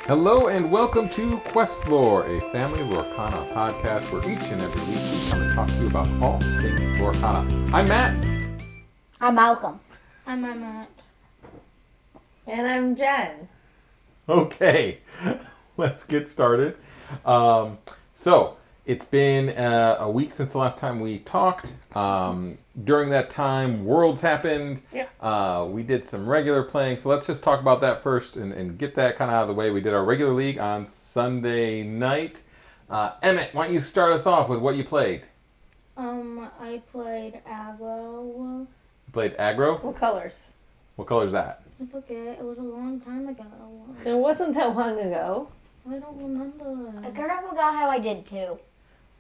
Hello and welcome to QuestLore, a family Lorcana podcast where each and every week we come and talk to you about all things Lorcana. I'm Matt. I'm Malcolm. I'm Matt. And I'm Jen. Okay, let's get started. So, it's been a week since the last time we talked. During that time, Worlds happened. Yeah. We did some regular playing, so let's just talk about that first and get that kind of out of the way. We did our regular league on Sunday night. Emmett, why don't you start us off with what you played? I played aggro. You played aggro? What colors? What color is that? I forget. It was a long time ago. It wasn't that long ago. I don't remember. I kind of forgot how I did too.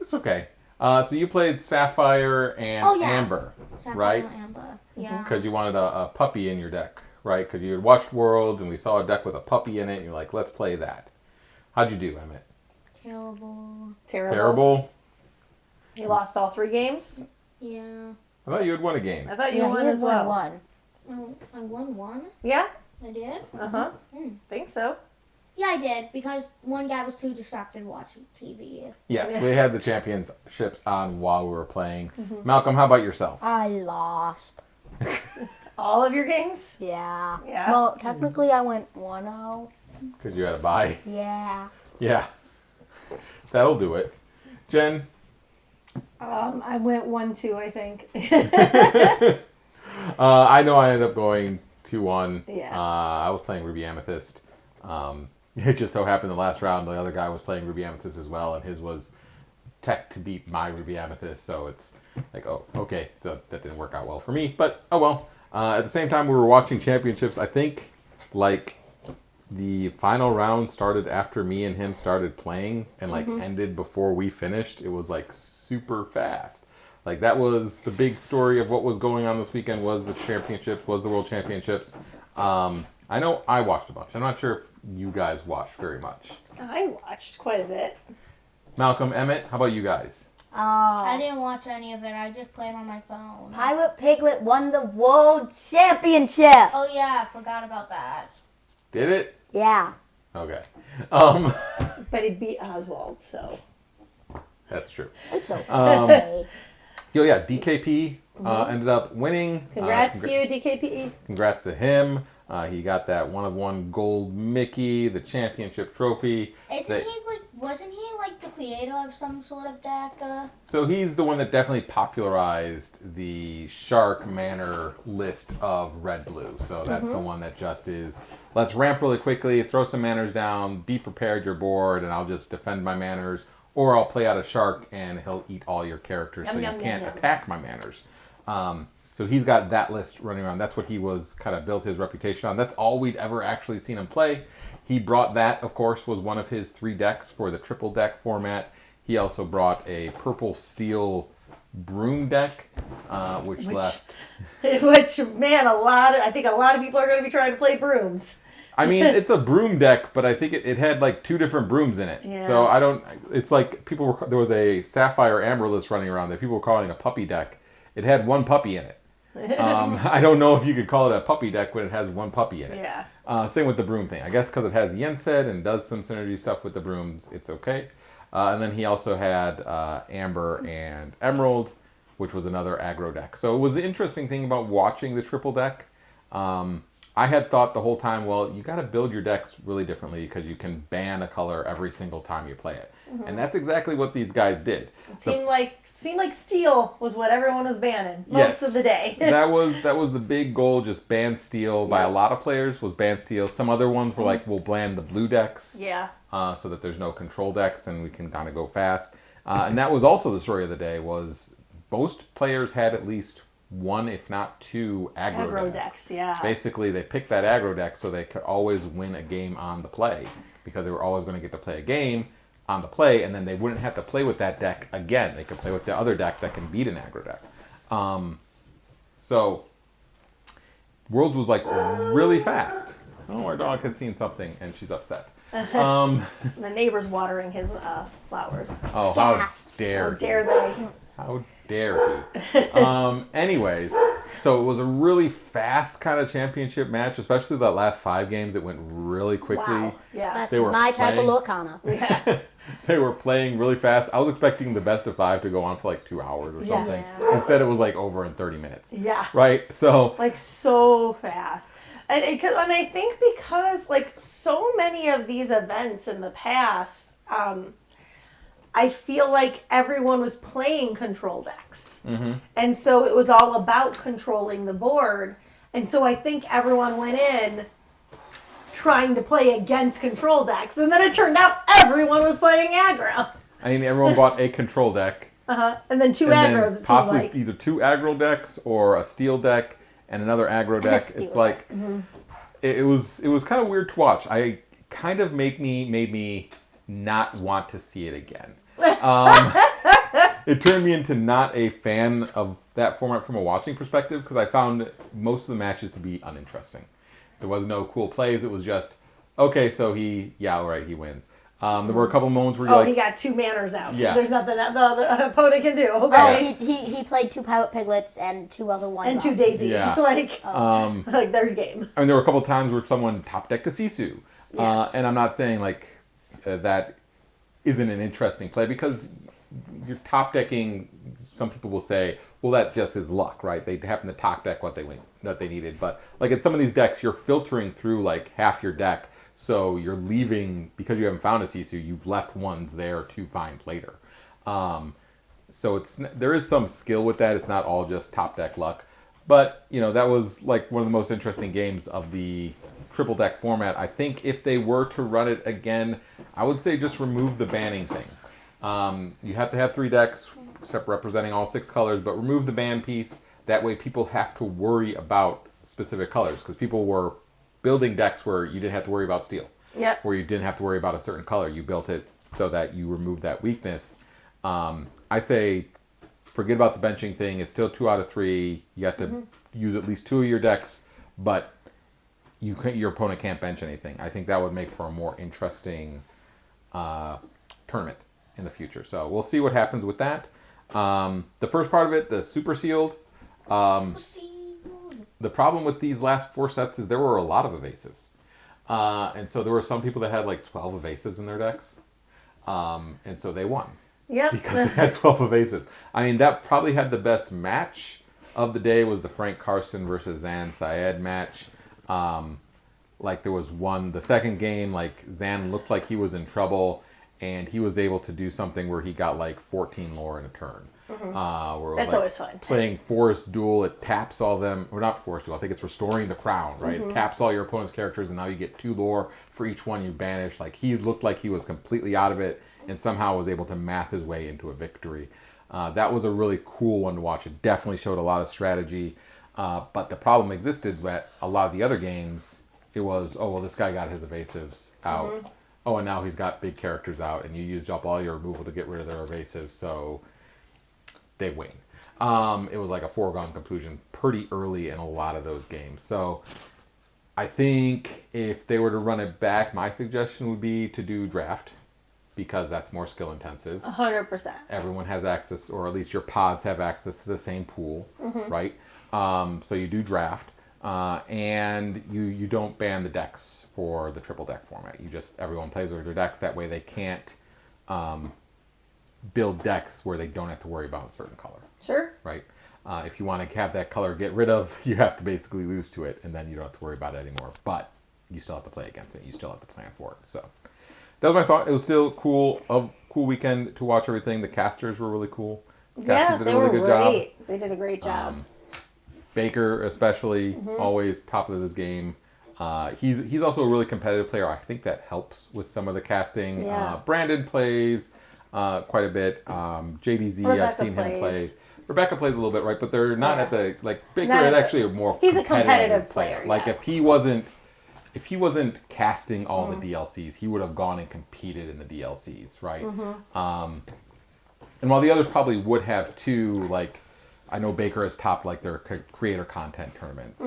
It's okay. So you played Sapphire and Amber, Sapphire right? and Amber. Yeah. Because you wanted a puppy in your deck, right? Because you had watched Worlds and we saw a deck with a puppy in it and you're like, let's play that. How'd you do, Emmett? Terrible. Terrible? You lost all 3 games? Yeah. I thought you had won a game. I thought you Yeah, won he had as well. won. Oh, I won one. Yeah? I did. Uh-huh. Think so. Yeah, I did because one guy was too distracted watching TV. Yes, we had the championships on while we were playing. Malcolm, how about yourself? I lost. All of your games? Yeah. Yeah? Well, technically I went 1-0. Because you had a bye. Yeah. Yeah. That'll do it. Jen? I went 1-2, I think. I know I ended up going 2-1. Yeah. I was playing Ruby Amethyst. It just so happened the last round the other guy was playing Ruby Amethyst as well, and his was tech to beat my Ruby Amethyst, so it's like, oh, okay, so that didn't work out well for me, but oh well. At the same time we were watching championships, I think like the final round started after me and him started playing and like ended before we finished. It was like super fast. Like that was the big story of what was going on this weekend, was the championships, was the world championships. I know I watched a bunch. I'm not sure if you guys watched very much. I watched quite a bit. Malcolm, Emmett, how about you guys? I didn't watch any of it. I just played on my phone. Pirate Piglet won the World Championship. Oh yeah, I forgot about that. Did it? Yeah. Okay. But he beat Oswald, so. That's true. It's okay. Yeah, DKP ended up winning. Congrats to you, DKP. Congrats to him. He got that 1-of-1 gold Mickey, the championship trophy. Wasn't he like the creator of some sort of deck? So he's the one that definitely popularized the Shark Manor list of red-blue. So that's the one that just is, let's ramp really quickly, throw some manors down, be prepared your board, and I'll just defend my manors. Or I'll play out a shark and he'll eat all your characters, so you can't attack my manors. So he's got that list running around. That's what he was kind of built his reputation on. That's all we'd ever actually seen him play. He brought that, of course, was one of his 3 decks for the triple deck format. He also brought a purple steel broom deck, which left... Which, man, I think a lot of people are going to be trying to play brooms. I mean, it's a broom deck, but I think it had like 2 different brooms in it. Yeah. So I don't... It's like there was a Sapphire Amber list running around that people were calling a puppy deck. It had 1 puppy in it. I don't know if you could call it a puppy deck when it has 1 puppy in it. Yeah. Same with the broom thing. I guess because it has Yensid and does some synergy stuff with the brooms, it's okay. And then he also had Amber and Emerald, which was another aggro deck. So it was the interesting thing about watching the triple deck. I had thought the whole time, well, you got to build your decks really differently because you can ban a color every single time you play it. And that's exactly what these guys did. It seemed like steel was what everyone was banning most of the day. that was the big goal, just ban steel by a lot of players, was ban steel. Some other ones were like, we'll ban the blue decks. Yeah. So that there's no control decks and we can kind of go fast. And that was also the story of the day, was most players had at least 1, if not 2, aggro decks. Yeah. Basically, they picked that aggro deck so they could always win a game on the play, because they were always going to get to play a game on the play, and then they wouldn't have to play with that deck again. They could play with the other deck that can beat an aggro deck. So, Worlds was like really fast. Oh, our dog has seen something and she's upset. The neighbor's watering his flowers. Oh, how dare How dare they? How dare he? Anyways, So it was a really fast kind of championship match, especially that last 5 games. It went really quickly. Wow. Yeah. That's They were my type of playing- Lorcana. They were playing really fast. I was expecting the best of 5 to go on for like 2 hours or something. Yeah. Instead, it was like over in 30 minutes. Yeah. Right? So, Like so fast. And I think because like so many of these events in the past, I feel like everyone was playing control decks. And so it was all about controlling the board. And so I think everyone went in trying to play against control decks. And then it turned out everyone was playing aggro. I mean, everyone bought a control deck. And then two And aggroes, then it seems possibly like. either 2 aggro decks or a steel deck and another aggro deck. steel It's like it was kind of weird to watch. I kind of made me not want to see it again. It turned me into not a fan of that format from a watching perspective because I found most of the matches to be uninteresting. There was no cool plays. It was just okay. So he wins. There were a couple moments where you're He like, got 2 manners out. Yeah. There's nothing that the other opponent can do. Oh, Okay. he played 2 Pirate Piglets and 2 other ones. And 2 daisies. Yeah. Like there's game. I mean, there were a couple times where someone top decked a Sisu. Yes. And I'm not saying like that isn't an interesting play because you're top decking. Some people will say, well, that just is luck, right? They happen to top deck what they needed. But like in some of these decks, you're filtering through like half your deck. So you're leaving, because you haven't found a Sisu, you've left ones there to find later. So there is some skill with that. It's not all just top deck luck. But, that was like one of the most interesting games of the triple deck format. I think if they were to run it again, I would say just remove the banning thing. You have to have 3 decks, except representing all 6 colors, but remove the ban piece. That way people have to worry about specific colors, because people were building decks where you didn't have to worry about steel. Yep. Where you didn't have to worry about a certain color. You built it so that you removed that weakness. I say forget about the benching thing. It's still 2 out of 3. You have to use at least 2 of your decks, but your opponent can't bench anything. I think that would make for a more interesting tournament in the future. So we'll see what happens with that. The first part of it, the super sealed. The problem with these last 4 sets is there were a lot of evasives. And so there were some people that had like 12 evasives in their decks. And so they won. Yep. Because they had 12 evasives. I mean, that probably had the best match of the day was the Frank Carson versus Zan Syed match. Like there was the second game, like Zan looked like he was in trouble, and he was able to do something where he got like 14 lore in a turn. Where That's always fun. Playing Forest Duel, it taps all them, or not Forest Duel, I think it's Restoring the Crown, right? It taps all your opponent's characters, and now you get 2 lore for each one you banish. Like he looked like he was completely out of it, and somehow was able to math his way into a victory. That was a really cool one to watch. It definitely showed a lot of strategy, but the problem existed that a lot of the other games, it was, oh, well, this guy got his evasives out. Oh, and now he's got big characters out, and you used up all your removal to get rid of their evasives, so they win. It was like a foregone conclusion pretty early in a lot of those games. So I think if they were to run it back, my suggestion would be to do draft, because that's more skill intensive. 100%. Everyone has access, or at least your pods have access to the same pool, right? So you do draft, and you don't ban the decks for the triple deck format. Everyone plays with their decks. That way they can't build decks where they don't have to worry about a certain color, Sure. right? If you want to have that color get rid of, you have to basically lose to it, and then you don't have to worry about it anymore. But you still have to play against it. You still have to plan for it. So that was my thought. It was still cool weekend to watch everything. The casters were really cool. Yeah, Casters they were great. They did a great job. Baker especially, always top of his game. He's also a really competitive player. I think that helps with some of the casting. Yeah. Brandon plays quite a bit. JDZ, Rebecca I've seen him play. plays. Rebecca plays a little bit, right? But they're not at the, like, Baker Not is at the- actually a more he's a competitive player, Like, yeah. if he wasn't casting all the DLCs, he would have gone and competed in the DLCs, right? And while the others probably would have too, like, I know Baker has topped like their creator content tournaments.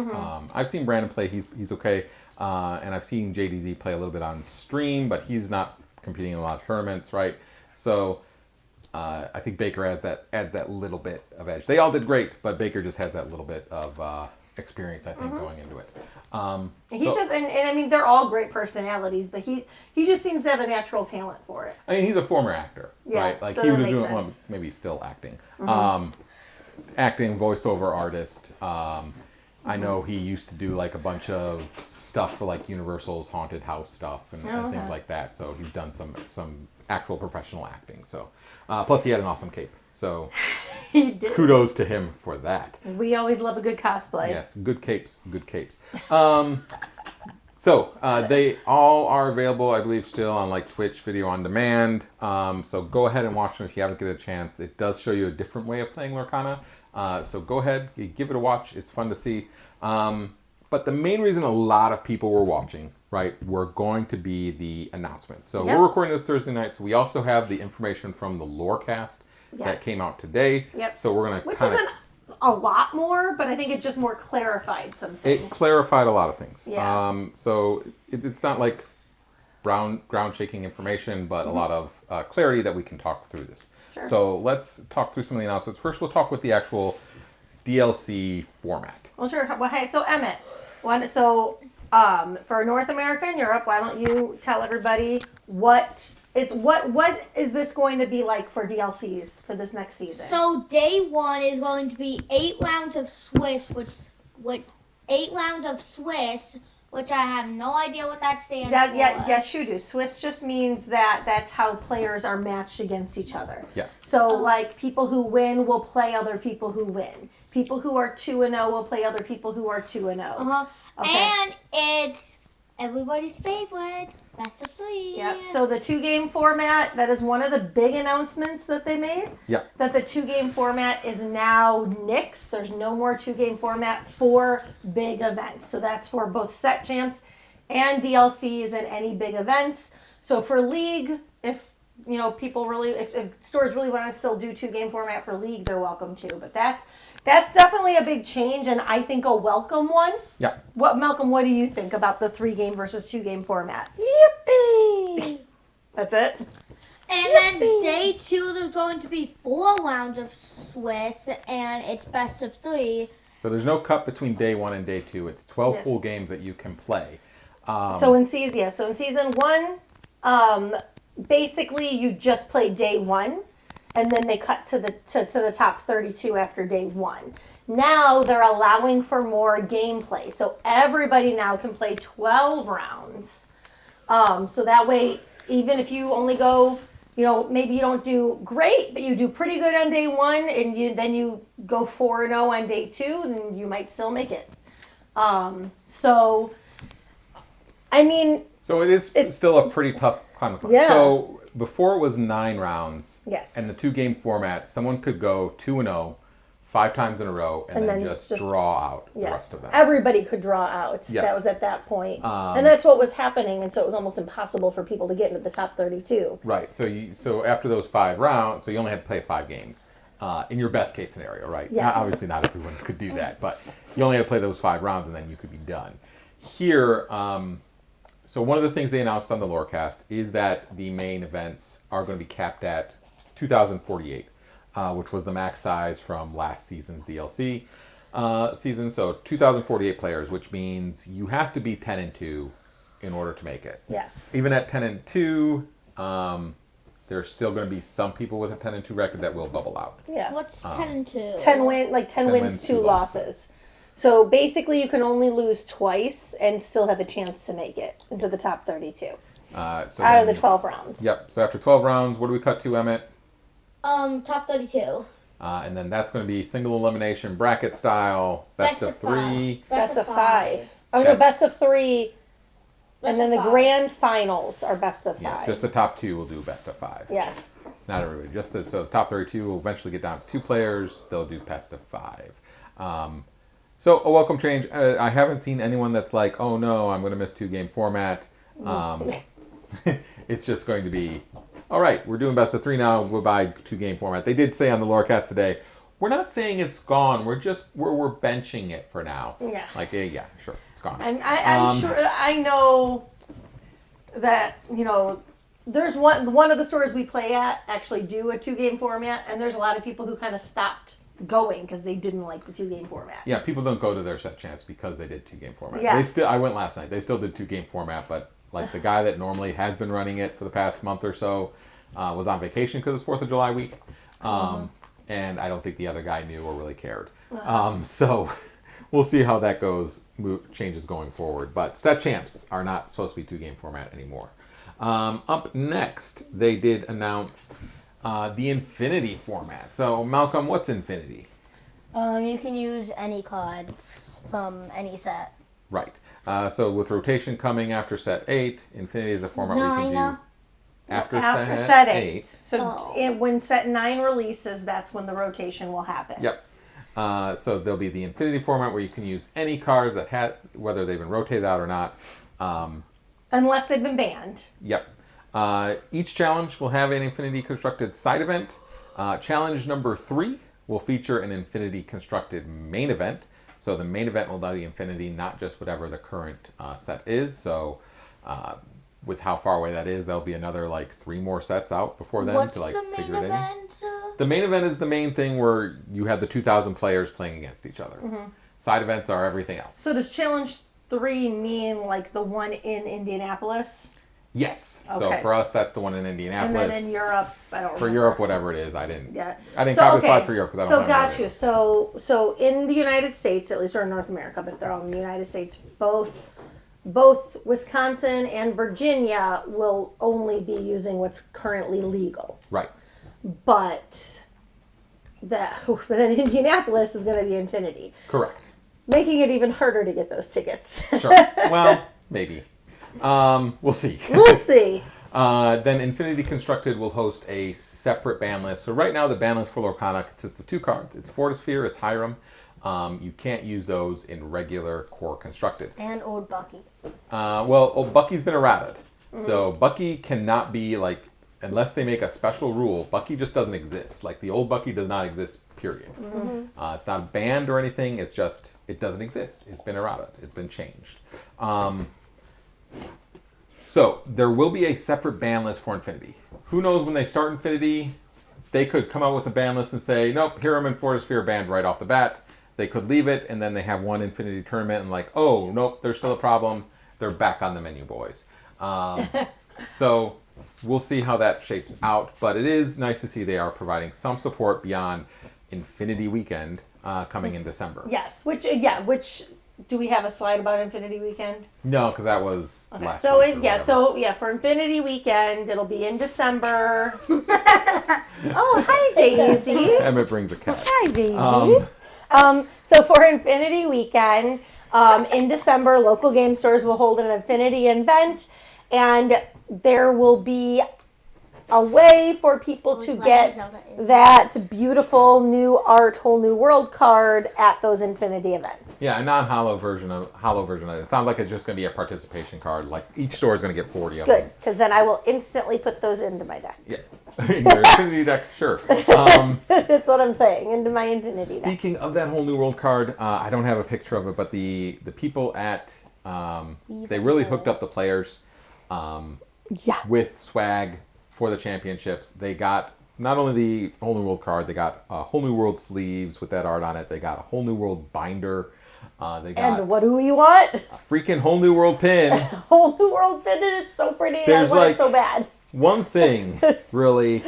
I've seen Brandon play; he's okay, and I've seen JDZ play a little bit on stream, but he's not competing in a lot of tournaments, right? So I think Baker adds that little bit of edge. They all did great, but Baker just has that little bit of experience, I think, going into it. He's just, and I mean, they're all great personalities, but he just seems to have a natural talent for it. I mean, he's a former actor, Yeah, right? Like so he that was makes doing, well, sense. maybe still acting, acting, voiceover artist. I know he used to do like a bunch of stuff for like Universal's haunted house stuff and things okay. like that. So he's done some actual professional acting. So plus he had an awesome cape. So He did. kudos to him for that. We always love a good cosplay. Yes, good capes, good capes. So they all are available, I believe, still on like Twitch video on demand. So go ahead and watch them if you haven't get a chance. It does show you a different way of playing Lorcana. So go ahead, give it a watch. It's fun to see. But the main reason a lot of people were watching, right, were going to be the announcements. So we're recording this Thursday night. So we also have the information from the Lorecast that came out today. Yep. So we're going to Which kind of... isn't a lot more, but I think it just more clarified some things. It clarified a lot of things. Yeah. So it's not like ground-shaking information, but a lot of clarity that we can talk through this. Sure. So let's talk through some of the announcements. First, we'll talk with the actual DLC format. Well, sure. Well, hey, so Emmett, for North America and Europe, why don't you tell everybody what is this going to be like for DLCs for this next season? So day 1 is going to be 8 rounds of Swiss, which I have no idea what that stands for. Yes, you do. Swiss just means that's how players are matched against each other. Yeah. So, like, people who win will play other people who win. People who are 2-0 will play other people who are 2-0. Okay. And it's everybody's favorite, best of 3. Yep. So the 2-game format, that is one of the big announcements that they made. Yeah. That the 2-game format is now nixed. There's no more 2-game format for big events. So that's for both set champs and DLCs and any big events. So for League, if if stores really want to still do 2-game format for League, they're welcome to. But that's definitely a big change, and I think a welcome one. Yeah. Malcolm, what do you think about the 3-game versus 2-game format? Yippee! That's it? And then day 2, there's going to be 4 rounds of Swiss, and it's best of 3. So there's no cut between day 1 and day 2. It's 12 Yes. full games that you can play. So in season 1, basically you just play day 1, and then they cut to the top 32 after day 1. Now they're allowing for more gameplay, so everybody now can play 12 rounds. So that way, even if you only go, maybe you don't do great, but you do pretty good on day 1, and then you go 4-0 on day 2, then you might still make it. So So it is still a pretty tough climb to climb. Yeah. So before it was 9 rounds. Yes. And the 2-game format, someone could go 2-0 5 times in a row and then just draw out the rest of them. Everybody could draw out. Yes. That was at that point. And that's what was happening, and so it was almost impossible for people to get into the top 32. Right. So after those 5 rounds, so you only had to play 5 games. In your best case scenario, right? Yes. Obviously not everyone could do that, but you only had to play those 5 rounds and then you could be done. Here, so one of the things they announced on the Lorecast is that the main events are going to be capped at 2,048, which was the max size from last season's DLC season. So 2,048 players, which means you have to be 10-2 in order to make it. Yes. Even at 10-2, there's still going to be some people with a 10-2 record that will bubble out. Yeah. What's 10 and 2? 10 wins, 2 losses. So basically, you can only lose twice and still have a chance to make it into the top 32 So out of the 12 rounds. Yep. So after 12 rounds, what do we cut to, Emmett? Top 32. And then that's going to be single elimination bracket style, best of 3. Best of 5. Oh, no, best of 3. And then the grand finals are best of 5. Yeah, just the top 2 will do best of 5. Yes. Not everybody. So the top 32 will eventually get down to 2 players. They'll do best of 5. So a welcome change. I haven't seen anyone that's like, oh no, I'm going to miss 2-game format. It's just going to be, all right, we're doing best of 3 now. We'll buy 2-game format. They did say on the Lorecast today, we're not saying it's gone. We're benching it for now. Yeah. Like, yeah, sure, it's gone. I'm sure, I know that, there's one of the stores we play at actually do a 2-game format, and there's a lot of people who kind of stopped going because they didn't like the 2-game format. Yeah, people don't go to their set champs because they did 2-game format. Yeah. I went last night. They still did 2-game format, but like the guy that normally has been running it for the past month or so was on vacation because it's 4th of July week. And I don't think the other guy knew or really cared. So we'll see how that goes, changes going forward. But set champs are not supposed to be 2-game format anymore. Up next, they did announce the Infinity format. So Malcolm, what's Infinity? You can use any cards from any set. Right. So with rotation coming after set 8, Infinity is the format where you can do after set 8. So when set 9 releases, that's when the rotation will happen. Yep. So there'll be the Infinity format where you can use any cards that had, whether they've been rotated out or not. Unless they've been banned. Yep. Each challenge will have an Infinity constructed side event. Challenge number 3 will feature an Infinity constructed main event. So the main event will be Infinity, not just whatever the current set is. So with how far away that is, there'll be another like 3 more sets out before then What's to like the main figure it event? in. The main event is the main thing where you have the 2,000 players playing against each other. Side events are everything else. So does challenge 3 mean like the one in Indianapolis? Yes. Okay. So for us, that's the one in Indianapolis. And then in Europe, I don't remember. For Europe, whatever it is, I didn't copy the slide for Europe because I don't have got you. So in the United States, at least, or in North America, but they're all in the United States, both Wisconsin and Virginia will only be using what's currently legal. Right. But then Indianapolis is going to be Infinity. Correct. Making it even harder to get those tickets. Sure. Well, maybe. We'll see. We'll see. Then Infinity Constructed will host a separate ban list. So right now the ban list for Lorcana consists of 2 cards. It's Fortisphere, it's Hiram. You can't use those in regular core constructed. And Old Bucky. Well, Bucky's been errated. So Bucky cannot be like, unless they make a special rule, Bucky just doesn't exist. Like the old Bucky does not exist, period. It's not banned or anything. It's just, it doesn't exist. It's been errated. It's been changed. So there will be a separate ban list for Infinity. Who knows when they start Infinity, they could come out with a ban list and say, nope, Hiram and Fortisphere banned right off the bat. They could leave it, and then they have one Infinity tournament and like, oh, nope, there's still a problem. They're back on the menu, boys. So we'll see how that shapes out. But it is nice to see they are providing some support beyond Infinity Weekend coming in December. Yes, which do we have a slide about Infinity Weekend? No, because that was last So month or whatever. for Infinity Weekend, it'll be in December. Oh, hi Daisy. Emmett brings a cat. Hi baby. So for Infinity Weekend, in December, local game stores will hold an Infinity event, and there will be a way for people to get that beautiful new art, whole new world card at those Infinity events. Yeah, a non-hollow version of it. It sounds like it's just going to be a participation card. Like each store is going to get 40 of them. Good, because then I will instantly put those into my deck. Yeah. In your Infinity deck, sure. That's what I'm saying, into my Infinity deck. Speaking of that whole new world card, I don't have a picture of it, but the people at they really hooked up the players with swag for the championships. They got not only the whole new world card, they got whole new world sleeves with that art on it. They got a whole new world binder. They got and what do we want? a freaking whole new world pin. Whole new world pin, and it's so pretty. There's I want it so bad. One thing, really,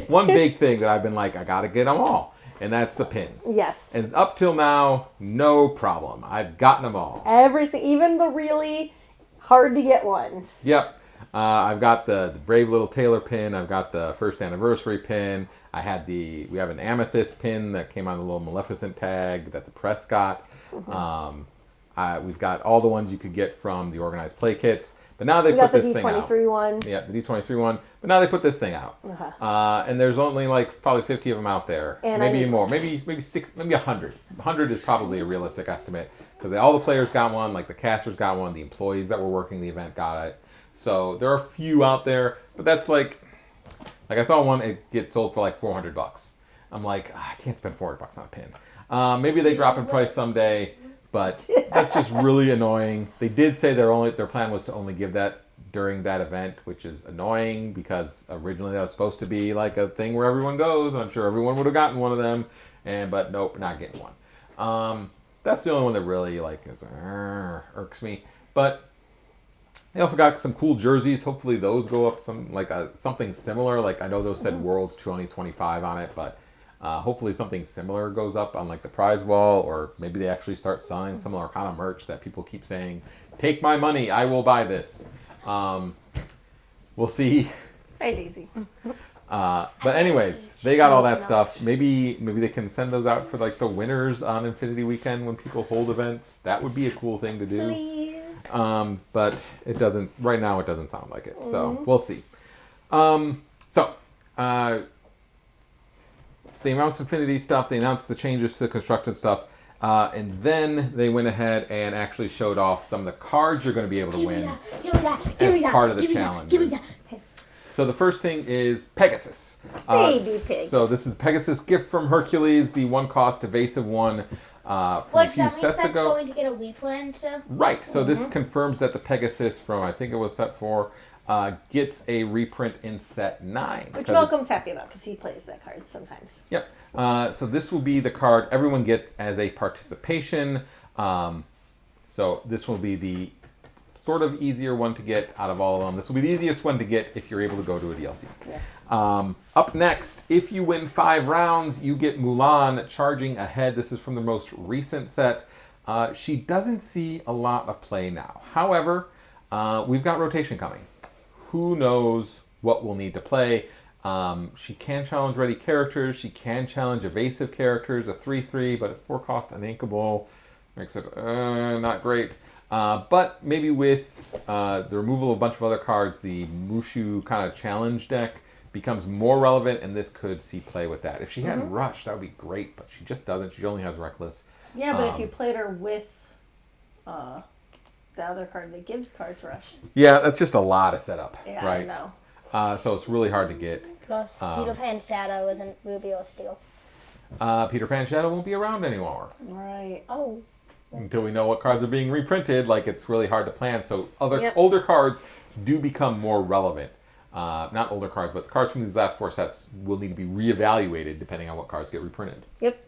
one big thing that I've been like, I gotta get them all, and that's the pins. Yes. And up till now, no problem. I've gotten them all. Even the really hard to get ones. Yep. I've got the brave little Taylor pin. I've got the first anniversary pin. We have an amethyst pin that came on the little Maleficent tag that the press got. We've got all the ones you could get from the organized play kits. But now they put this thing out. the D23 one. Yeah, the D23 one. But now they put this thing out. And there's only like probably 50 of them out there. And maybe more. Maybe 100. 100 is probably a realistic estimate. Because all the players got one, like the casters got one, the employees that were working the event got it. So there are a few out there, but that's like I saw one, it gets sold for like $400. I'm like, I can't spend $400 on a pin. Maybe they drop in price someday, but that's just really annoying. They did say their plan was to only give that during that event, which is annoying because originally that was supposed to be like a thing where everyone goes. I'm sure everyone would have gotten one of them, but nope, not getting one. That's the only one that really irks me. But they also got some cool jerseys. Hopefully those go up something similar. Like I know those said Worlds 2025 on it, but hopefully something similar goes up on like the prize wall, or maybe they actually start selling some Lorcana merch that people keep saying, "Take my money, I will buy this." We'll see. Hi, Daisy. But anyways, they got all that stuff. Maybe they can send those out for like the winners on Infinity Weekend when people hold events. That would be a cool thing to do. Please. But it doesn't right now. It doesn't sound like it. So we'll see. They announced Infinity stuff. They announced the changes to the constructed stuff. And then they went ahead and actually showed off some of the cards you're going to be able to win as part of the challenges. So the first thing is Pegasus. Baby pig. So this is Pegasus Gift from Hercules, the one-cost evasive one from a few sets ago. Going to get a reprint. Right. So this confirms that the Pegasus from, I think it was set 4, gets a reprint in set 9. Which Malcolm's happy about because he plays that card sometimes. Yep. So this will be the card everyone gets as a participation. So this will be the sort of easier one to get out of all of them. This will be the easiest one to get if you're able to go to a DLC. Yes. Up next, if you win 5 rounds, you get Mulan charging ahead. This is from the most recent set. She doesn't see a lot of play now. However, we've got rotation coming. Who knows what we'll need to play. She can challenge ready characters. She can challenge evasive characters, a 3/3, but a 4-cost uninkable. Makes it not great. But maybe with the removal of a bunch of other cards, the Mushu kind of challenge deck becomes more relevant, and this could see play with that. If she had Rush, that would be great, but she just doesn't. She only has Reckless. Yeah, but if you played her with the other card that gives cards Rush. Yeah, that's just a lot of setup, Yeah, right? I know. So it's really hard to get. Plus, Peter Pan Shadow isn't Ruby or Steel. Peter Pan Shadow won't be around anymore. Right. Oh. Until we know what cards are being reprinted, like it's really hard to plan. So Yep. older cards do become more relevant. Not older cards, but the cards from these last 4 sets will need to be reevaluated depending on what cards get reprinted. Yep.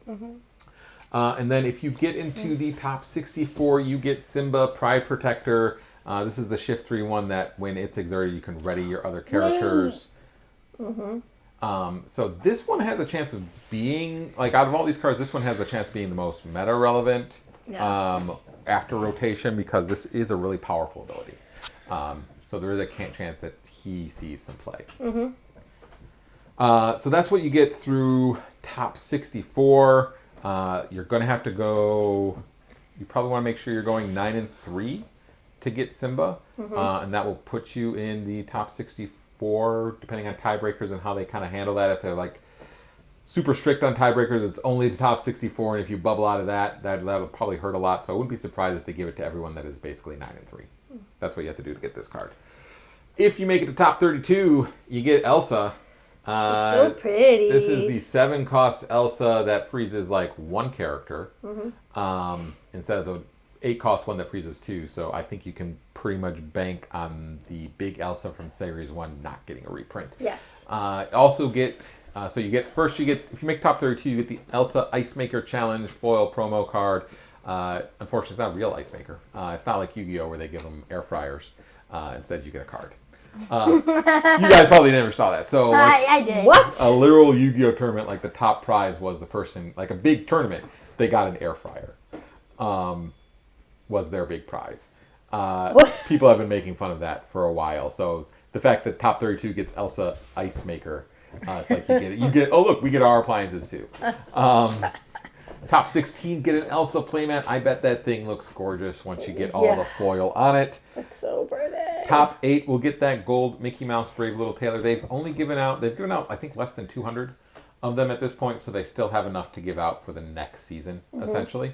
And then if you get into the top 64, you get Simba, Pride Protector. This is the Shift 3 one that when it's exerted, you can ready your other characters. So this one has a chance of being, like out of all these cards, this one has a chance of being the most meta relevant after rotation, because this is a really powerful ability. So there is a chance that he sees some play. So that's what you get through top 64. You're going to have to go, you probably want to make sure you're going 9 and 3 to get Simba. And that will put you in the top 64, depending on tiebreakers and how they kind of handle that. If they're like super strict on tiebreakers, it's only the top 64. And if you bubble out of that will probably hurt a lot. So I wouldn't be surprised if they give it to everyone that is basically 9 and 3. That's what you have to do to get this card. If you make it to top 32, you get Elsa. She's so pretty. This is the 7-cost Elsa that freezes like 1 character instead of the 8-cost one that freezes 2. So I think you can pretty much bank on the big Elsa from Series 1 not getting a reprint. Yes. Also get if you make top 32, you get the Elsa Ice Maker Challenge foil promo card. Unfortunately, it's not a real Ice Maker. It's not like Yu-Gi-Oh! Where they give them air fryers. Instead, you get a card. You guys probably never saw that. So I did. What? a literal Yu-Gi-Oh! Tournament, like the top prize was the person, like a big tournament, they got an air fryer. Was their big prize. People have been making fun of that for a while. So the fact that top 32 gets Elsa Ice Maker, it's like you get, oh look, we get our appliances too. Top 16 get an Elsa playmat. I bet that thing looks gorgeous once you get all the foil on it. That's so pretty. Top 8 will get that gold Mickey Mouse Brave Little Tailor. They've given out I think less than 200 of them at this point, so they still have enough to give out for the next season, essentially.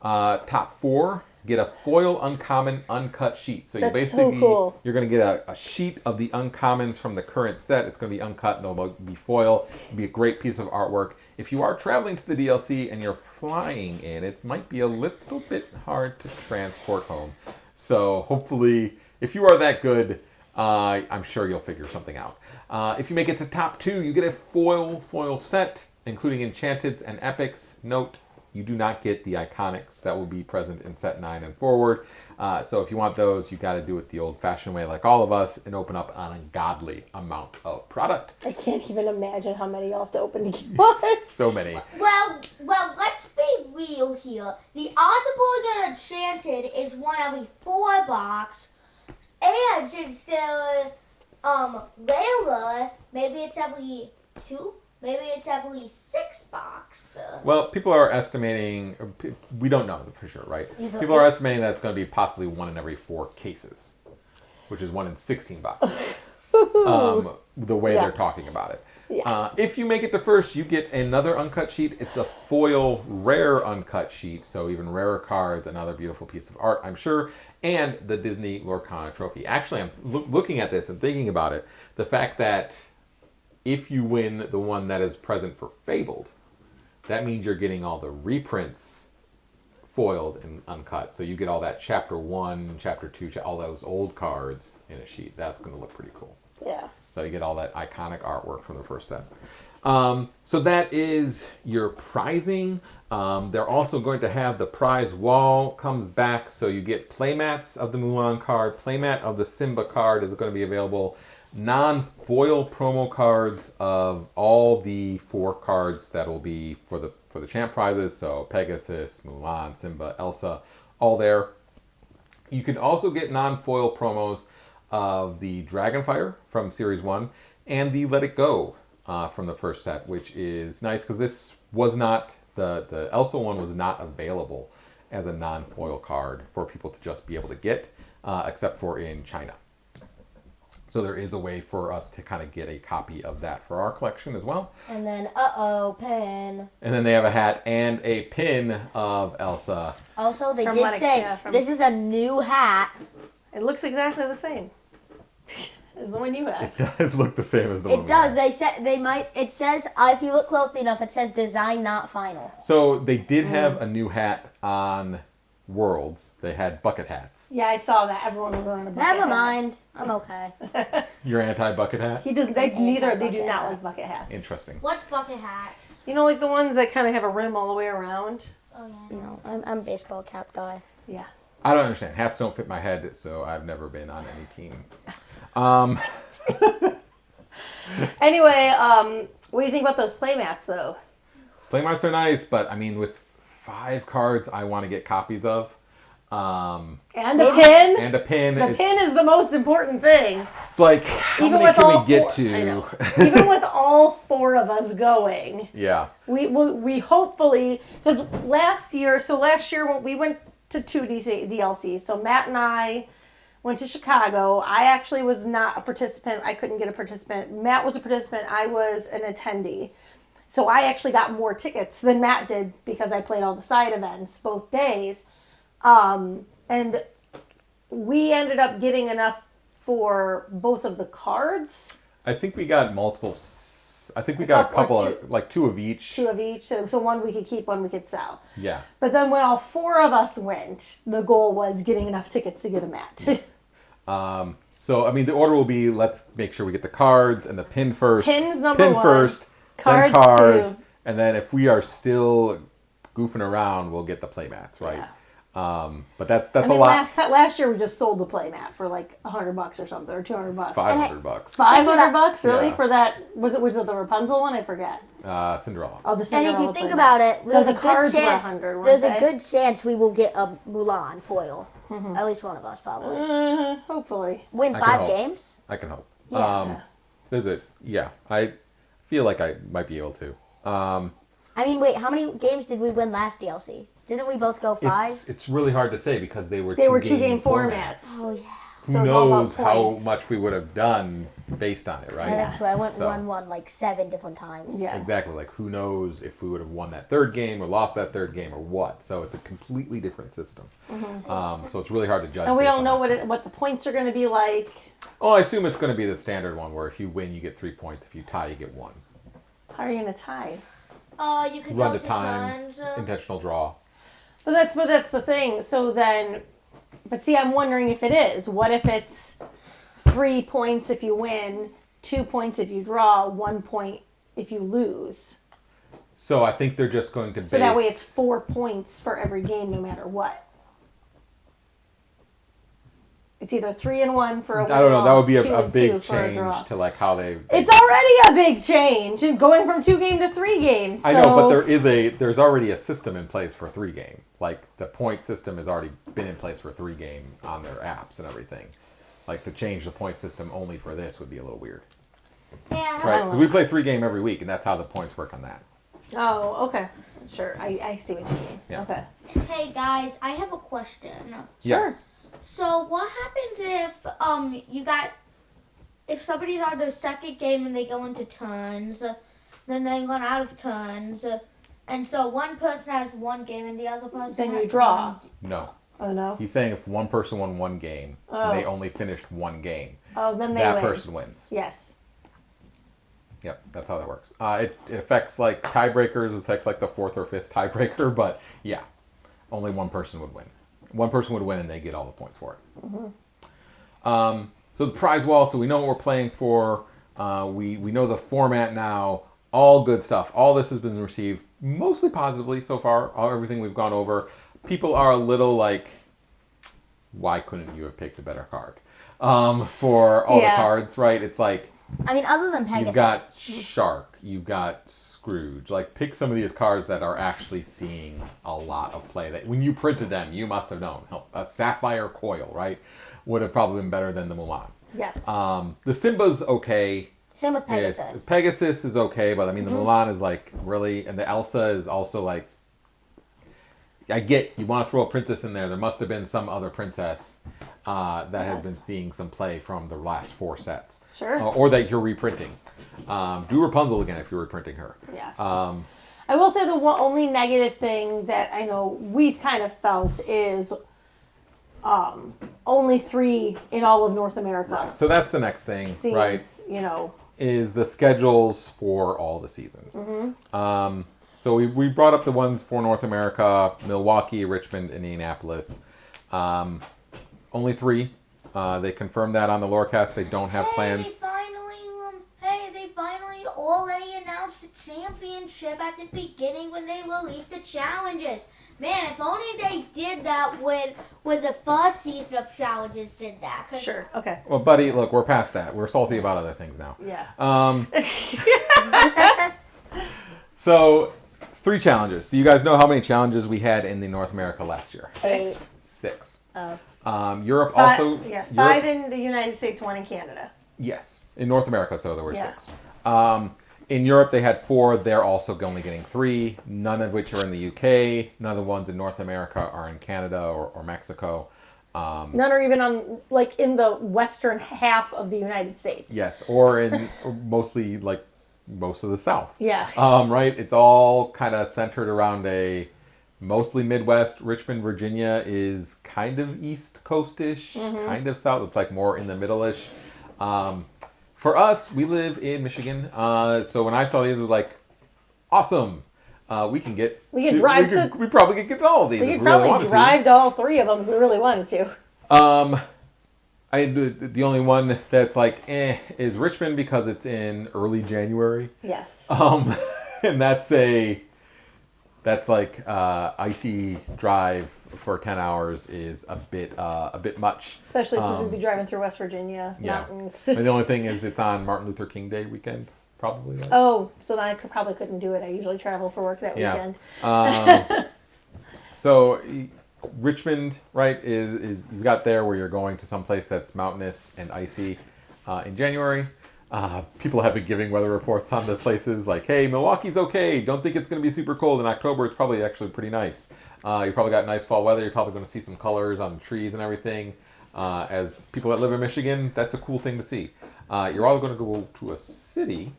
Top 4 get a foil uncommon uncut sheet. So you basically you're going to get a sheet of the uncommons from the current set. It's going to be uncut and they'll be foil. It'll be a great piece of artwork. If you are traveling to the DLC and you're flying in, it might be a little bit hard to transport home. So hopefully, if you are that good, I'm sure you'll figure something out. If you make it to top 2, you get a foil set, including enchanteds and epics. Note, you do not get the iconics that will be present in set 9 and forward. So if you want those, you got to do it the old-fashioned way, like all of us, and open up an ungodly amount of product. I can't even imagine how many you'll have to open to get one. So many. Well, let's be real here. The odds of pulling an enchanted is 1 every 4 box, and since they're Layla, maybe it's every 2. Maybe it's every 6 box. Well, people are estimating, we don't know for sure, right? People are estimating that it's going to be possibly 1 in every 4 cases, which is 1 in 16 boxes, the way they're talking about it. Yeah. If you make it to first, you get another uncut sheet. It's a foil rare uncut sheet, so even rarer cards, another beautiful piece of art, I'm sure, and the Disney Lorcana trophy. Actually, I'm looking at this and thinking about it. The fact that if you win the one that is present for Fabled, that means you're getting all the reprints foiled and uncut. So you get all that Chapter 1, Chapter 2, all those old cards in a sheet. That's going to look pretty cool. Yeah. So you get all that iconic artwork from the first set. So that is your prizing. They're also going to have the prize wall comes back. So you get playmats of the Mulan card. Playmat of the Simba card is going to be available. Non-foil promo cards of all the 4 cards that will be for the champ prizes. So Pegasus, Mulan, Simba, Elsa, all there. You can also get non-foil promos of the Dragonfire from Series 1 and the Let It Go from the first set, which is nice because this was not, the Elsa one was not available as a non-foil card for people to just be able to get, except for in China. So there is a way for us to kind of get a copy of that for our collection as well. And then, pin. And then they have a hat and a pin of Elsa. Also, they From did what I- say yeah, from- this is a new hat. It looks exactly the same as the one you have. It does look the same as the one It we does. have. They said they might. It says if you look closely enough, it says design not final. So they did have a new hat on Worlds. They had bucket hats. Yeah, I saw that. Everyone was wearing a bucket Never hat. mind. I'm okay. You're anti-bucket hat? He does. They neither. They do Anti-bucket not hat. like bucket hats. Interesting. What's bucket hat? You know, like the ones that kind of have a rim all the way around. Oh yeah. No, I'm a baseball cap guy. Yeah. I don't understand. Hats don't fit my head, so I've never been on any team. Anyway, what do you think about those playmats, though? Playmarts are nice, but I mean, with 5 cards I want to get copies of. And a pin. And a pin. The pin is the most important thing. It's like, how Even many with can all we get 4 I to? know. Even with all 4 of us going, Yeah. we hopefully, because last year when we went to 2 DLCs, so Matt and I went to Chicago. I actually was not a participant. I couldn't get a participant. Matt was a participant. I was an attendee. So I actually got more tickets than Matt did because I played all the side events both days. And we ended up getting enough for both of the cards. I think we got multiple. I think we got a couple Or of, like 2 of each. 2 of each. So one we could keep, one we could sell. Yeah. But then when all 4 of us went, the goal was getting enough tickets to get a mat. So, I mean, the order will be, let's make sure we get the cards and the pin first. Pin's number Pin 1. first, Cards then cards. 2. And then if we are still goofing around, we'll get the playmats, right? Yeah. But that's I a mean, lot. last year we just sold the playmat for like $100 or something, or $200. $500. $500 really Yeah. for that? Was it the Rapunzel one? I forget. Cinderella. Oh, the And Cinderella if you think playmat. about it, there's the a good cards were chance. 100, weren't There's a they? good chance we will get a Mulan foil. At least one of us probably. Hopefully. Win I can 5 hope. games. I can hope. Yeah. I feel like I might be able to. I mean, wait, how many games did we win last DLC? Didn't we both go 5? It's really hard to say because they were 2-game formats. Oh yeah. Who So it's all about knows how points. much we would have done based on it, right? Yeah, that's why I went So- 1-1 like 7 different times. Yeah. Exactly. Like, who knows if we would have won that 3rd game or lost that 3rd game or what. So it's a completely different system. So it's really hard to judge. And we based don't on know that. what the points are going to be like. Oh, I assume it's going to be the standard one where if you win, you get 3 points. If you tie, you get 1. How are you going to tie? You could Run go the to time, times. intentional draw. But that's the thing. So then, but see, I'm wondering if it is. What if it's 3 points if you win, 2 points if you draw, 1 point if you lose. So I think they're just going to base... So that way it's 4 points for every game, no matter what. It's either 3 and 1 for a win. I don't know. That would be a a big change to like how they... It's already a big change, going from 2 game to 3 games. So. I know, but there's already a system in place for 3 game. Like the point system has already been in place for 3 game on their apps and everything. Like to change the point system only for this would be a little weird. Yeah. Right? Because we play 3 game every week, and that's how the points work on that. Oh, okay. Sure. I see what you mean. Yeah. Okay. Hey guys, I have a question. Yeah. Sure. So what happens if somebody's on their second game and they go into turns, then they run out of turns, and so one person has 1 game and the other person Then has you draw. No. Oh, no? He's saying if one person won 1 game, and they only finished 1 game, Oh, then they that win. person wins. Yes. Yep, that's how that works. It affects like tiebreakers. It affects like the 4th or 5th tiebreaker, but yeah, only one person would win. One person would win, and they get all the points for it. Mm-hmm. So the prize wall. So we know what we're playing for. We know the format now. All good stuff. All this has been received mostly positively so far. Everything we've gone over. People are a little like, why couldn't you have picked a better card for all the cards? Right? It's like. I mean, other than Pegasus. You've got Shark, you've got Scrooge. Like, pick some of these cards that are actually seeing a lot of play. That when you printed them, you must have known. Hell, a Sapphire Coil, right, would have probably been better than the Mulan. Yes. The Simba's okay. Same with Pegasus. Pegasus is okay, but I mean, the Mulan is like really, and the Elsa is also like. I get you want to throw a princess in there. There must have been some other princess that has been seeing some play from the last 4 sets. Sure. Or that you're reprinting. Do Rapunzel again if you're reprinting her. Yeah. I will say the only negative thing that I know we've kind of felt is only 3 in all of North America. Right. So that's the next thing, Seems, right? Is the schedules for all the seasons. Mm-hmm. So we brought up the ones for North America: Milwaukee, Richmond, Indianapolis. Only 3. They confirmed that on the Lorecast. They don't have plans. They finally already announced the championship at the beginning when they released the challenges. Man, if only they did that when the first season of challenges did that. Sure. Okay. Well, buddy, look, we're past that. We're salty about other things now. Yeah. So, 3 challenges. Do you guys know how many challenges we had in the North America last year? 6. 6. Oh. Europe also. Yes. Europe, 5 in the United States, 1 in Canada. Yes, in North America, so there were 6. In Europe, they had 4. They're also only getting 3. None of which are in the UK. None of the ones in North America are in Canada or Mexico. None are even on in the western half of the United States. Yes, or in mostly most of the South. Yeah. Right. It's all kind of centered around a mostly Midwest. Richmond, Virginia is kind of East Coast-ish, kind of South. It's like more in the middle-ish. For us, we live in Michigan. So when I saw these, it was like, awesome. We can drive we probably could get to all of these We if could we really probably wanted drive to all 3 of them if we really wanted to. The only one that's like is Richmond because it's in early January. Yes. And that's like icy drive for 10 hours is a bit much. Especially since we'd be driving through West Virginia mountains. And the only thing is it's on Martin Luther King Day weekend, probably. Right? Oh, so then I probably couldn't do it. I usually travel for work that weekend. So Richmond, right, is you've got there where you're going to some place that's mountainous and icy in January. People have been giving weather reports on the places like, hey, Milwaukee's okay. Don't think it's going to be super cold in October. It's probably actually pretty nice. You probably got nice fall weather. You're probably going to see some colors on the trees and everything. As people that live in Michigan, that's a cool thing to see. You're all going to go to a city,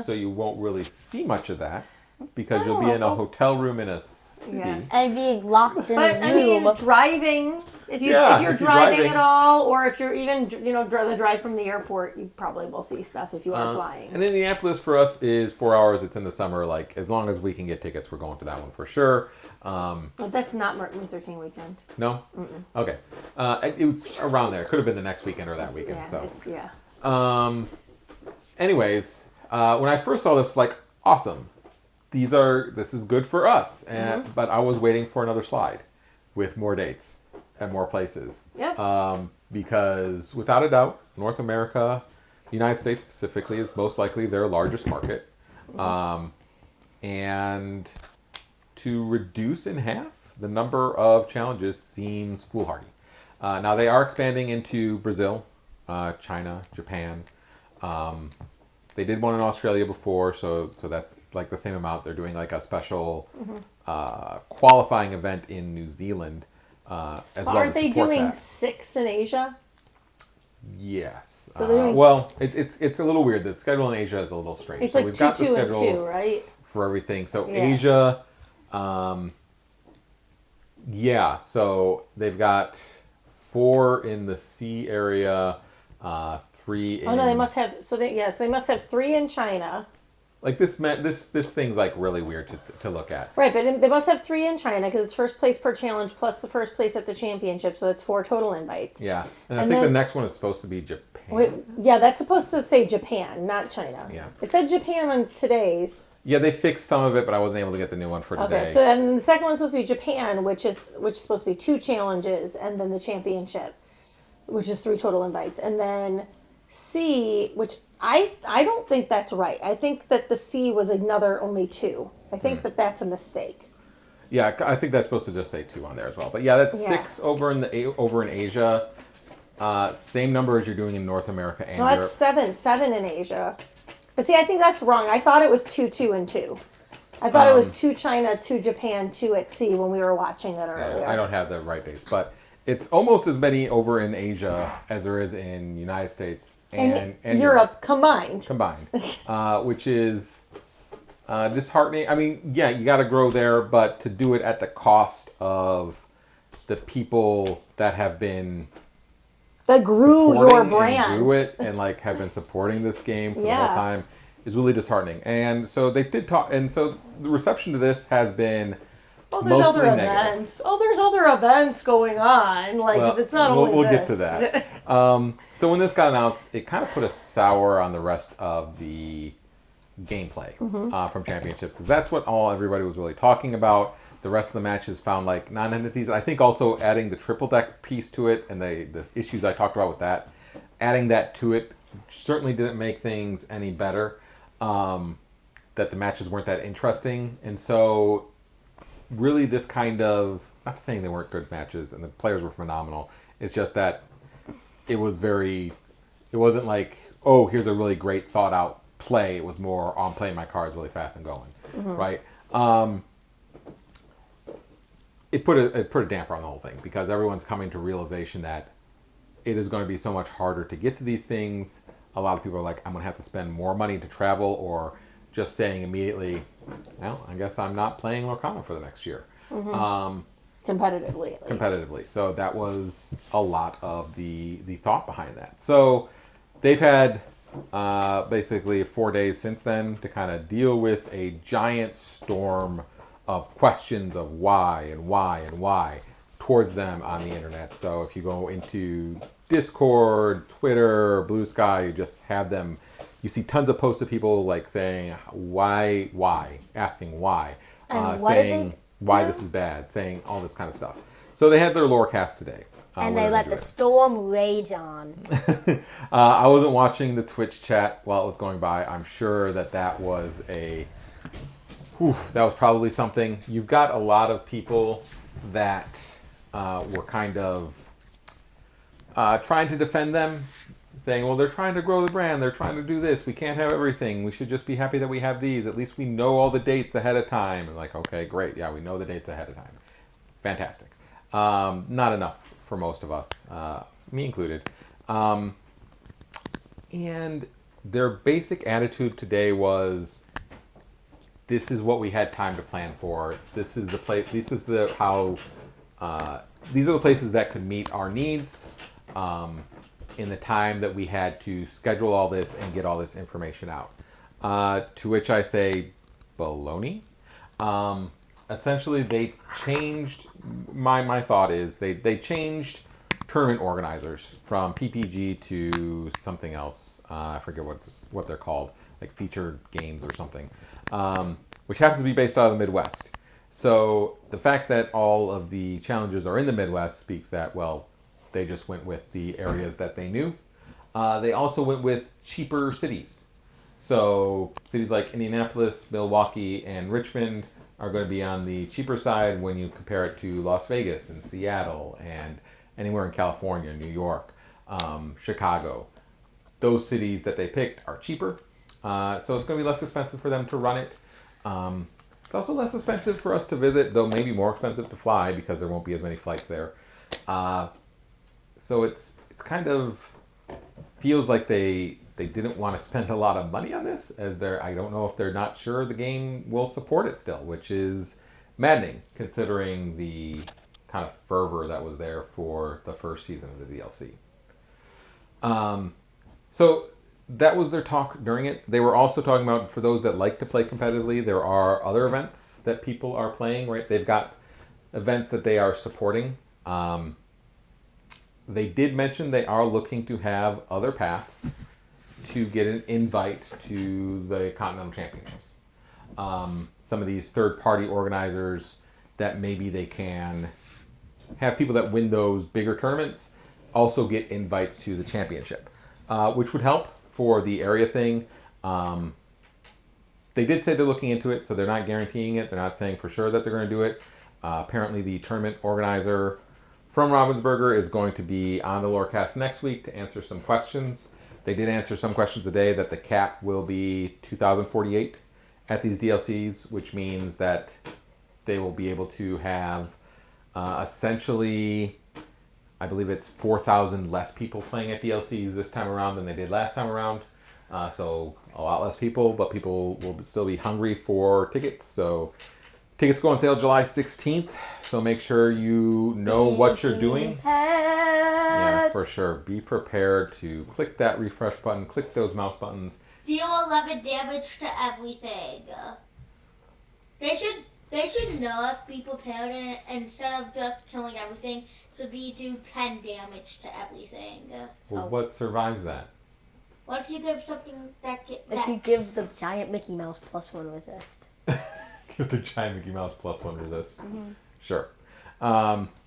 so you won't really see much of that because you'll be in a hotel room in a city. Yes. And being locked in But a I mean, room. driving. If you're driving driving at all, or if you're even the drive from the airport, you probably will see stuff if you are flying. And Indianapolis for us is 4 hours. It's in the summer. Like as long as we can get tickets, we're going to that one for sure. That's not Martin Luther King weekend. No? Okay. It was around there. Could have been the next weekend or that weekend. Anyways, when I first saw this, like, awesome. This is good for us. But I was waiting for another slide with more dates and more places. Yeah. Because without a doubt, North America, United States specifically, is most likely their largest market. And to reduce in half the number of challenges seems foolhardy. Now they are expanding into Brazil, China, Japan. They did one in Australia before, so that's like the same amount. They're doing like a special qualifying event in New Zealand as well. Aren't they doing that. 6 in Asia? Yes. So they're doing... Well, it's a little weird. The schedule in Asia is a little strange. It's so like we've 2, got the 2, and schedules 2, right? for everything. So Yeah. Asia, so they've got 4 in the sea area, 3 in... Oh no, they must have. So they must have 3 in China. Like this thing's like really weird to look at. Right, but they must have 3 in China because it's first place per challenge plus the first place at the championship, so that's 4 total invites. Yeah, and I think the next one is supposed to be Japan. Yeah, that's supposed to say Japan, not China. Yeah. It said Japan on today's. Yeah, they fixed some of it, but I wasn't able to get the new one for today. Okay, so then the second one's supposed to be Japan, which is supposed to be 2 challenges, and then the championship, which is 3 total invites, and then C, which I don't think that's right. I think that the C was another only 2. I think that's a mistake. Yeah, I think that's supposed to just say 2 on there as well. But yeah, that's 6 over in Asia. Same number as you're doing in North America and No, Europe. that's 7 in Asia. But see, I think that's wrong. I thought it was 2, 2, and 2. I thought it was 2 China, 2 Japan, 2 at sea when we were watching it earlier. I don't have the right dates, but it's almost as many over in Asia as there is in United States and Europe combined. Which is disheartening. I mean, yeah, you got to grow there, but to do it at the cost of the people that have been That grew your brand. And grew it and like have been supporting this game for the whole time is really disheartening. And so they did talk, and so the reception to this has been mostly negative. Events. Oh, there's other events going on. Like it's not only we'll this. get to that. So when this got announced, it kind of put a sour on the rest of the gameplay from championships. That's what everybody was really talking about. The rest of the matches found like non-entities. I think also adding the triple deck piece to it and the issues I talked about with that, adding that to it certainly didn't make things any better. That the matches weren't that interesting. And so really this kind of, not saying they weren't good matches and the players were phenomenal. It's just that it wasn't like, oh, here's a really great thought out play. It was more, I'm playing my cards really fast and going, right? It put a damper on the whole thing because everyone's coming to realization that it is going to be so much harder to get to these things. A lot of people are like, I'm going to have to spend more money to travel, or just saying immediately, well, I guess I'm not playing Lorcana for the next year. Competitively, at least. Competitively. So that was a lot of the thought behind that. So they've had basically 4 days since then to kind of deal with a giant storm of questions of why and why and why towards them on the internet. So if you go into Discord, Twitter, Blue Sky, you just have them, you see tons of posts of people like saying why, asking why, saying why this is bad, saying all this kind of stuff. So they had their lore cast today. And they let the storm rage on. I wasn't watching the Twitch chat while it was going by. I'm sure that was that was probably something. You've got a lot of people that were kind of trying to defend them, saying, well, they're trying to grow the brand. They're trying to do this. We can't have everything. We should just be happy that we have these. At least we know all the dates ahead of time. And like, okay, great. Yeah, we know the dates ahead of time. Fantastic. Not enough for most of us, me included. And their basic attitude today was, this is what we had time to plan for. This is the place. This is these are the places that could meet our needs in the time that we had to schedule all this and get all this information out. To which I say, baloney. essentially they changed. My thought is they changed tournament organizers from PPG to something else. I forget what they're called, like featured games or something, which happens to be based out of the Midwest. So the fact that all of the challenges are in the Midwest speaks that, well, they just went with the areas that they knew. They also went with cheaper cities. So cities like Indianapolis, Milwaukee, and Richmond are going to be on the cheaper side when you compare it to Las Vegas and Seattle and anywhere in California, New York, Chicago. Those cities that they picked are cheaper. So it's going to be less expensive for them to run it. It's also less expensive for us to visit, though maybe more expensive to fly because there won't be as many flights there. So it's kind of feels like they didn't want to spend a lot of money on this, as I don't know if they're not sure the game will support it still, which is maddening considering the kind of fervor that was there for the first season of the DLC. So that was their talk during it. They were also talking about, for those that like to play competitively, there are other events that people are playing, right? They've got events that they are supporting. They did mention they are looking to have other paths to get an invite to the Continental Championships. Some of these third-party organizers that maybe they can have people that win those bigger tournaments also get invites to the championship, which would help for the area thing. They did say they're looking into it, so they're not guaranteeing it. They're not saying for sure that they're going to do it. Apparently the tournament organizer from Ravensburger is going to be on the Lorecast next week to answer some questions. They did answer some questions today that the cap will be 2,048 at these DLCs, which means that they will be able to have essentially, I believe it's 4,000 less people playing at DLCs this time around than they did last time around. So a lot less people, but people will still be hungry for tickets. So tickets go on sale July 16th. So make sure you know what you're doing. Yeah, for sure. Be prepared to click that refresh button, click those mouse buttons. Deal 11 damage to everything. They should nerf, be prepared, and instead of just killing everything, should be do 10 damage to everything. Well, what survives that? What if you give something that If you give the giant Mickey Mouse +1 resist. Give the giant Mickey Mouse +1 resist. Mm-hmm. Sure.